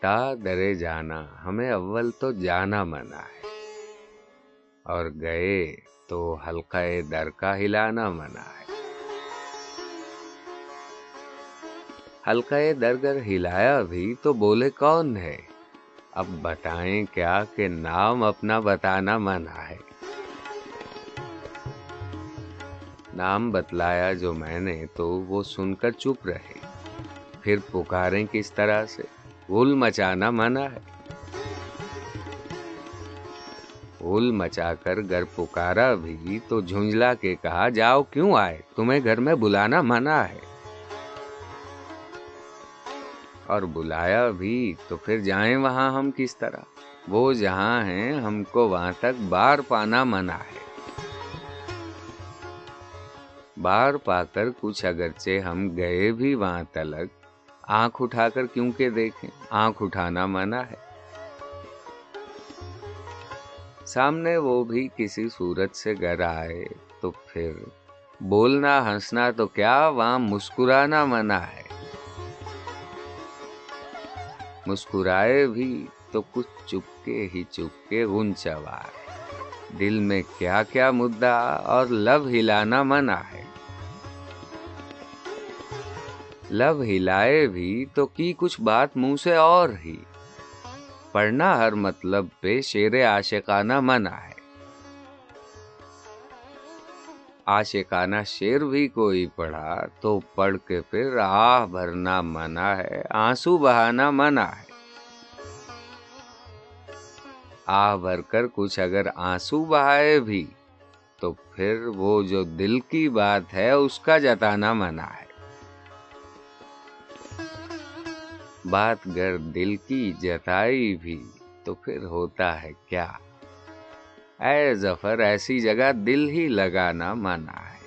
बता दरे जाना, हमें अव्वल तो जाना मना है, और गए तो हल्का-ए दर का हिलाना मना है। हल्का-ए दर गर हिलाया भी तो बोले कौन है, अब बताएं क्या कि नाम अपना बताना मना है। नाम बतलाया जो मैंने तो वो सुनकर चुप रहे, फिर पुकारें किस तरह से, हुल मचाना मना है। हुल मचाकर घर पुकारा भी तो झुंझला के कहा, जाओ क्यों आए, तुम्हें घर में बुलाना मना है। और बुलाया भी तो फिर जाएं वहां हम किस तरह, वो जहां हैं हमको वहां तक बार पाना मना है। बार पाकर कुछ अगरचे हम गए भी वहां तलक, आंख उठाकर क्यों के देखें, आंख उठाना मना है। सामने वो भी किसी सूरत से घर आए तो फिर बोलना हंसना तो क्या, वहां मुस्कुराना मना है। मुस्कुराए भी तो कुछ चुपके गुंचवार, दिल में क्या क्या मुद्दा और लब हिलाना मना है। लब हिलाए भी तो की कुछ बात मुंह से और ही, पढ़ना हर मतलब पे शेरे आशिकाना मना है। आशिकाना शेर भी कोई पढ़ा तो पढ़ के फिर आह भरना मना है, आंसू बहाना मना है। आह भरकर कुछ अगर आंसू बहाए भी तो फिर वो जो दिल की बात है उसका जताना मना है। बात गर दिल की जताई भी तो फिर होता है क्या, ऐ ज़फ़र ऐसी जगह दिल ही लगाना मना है।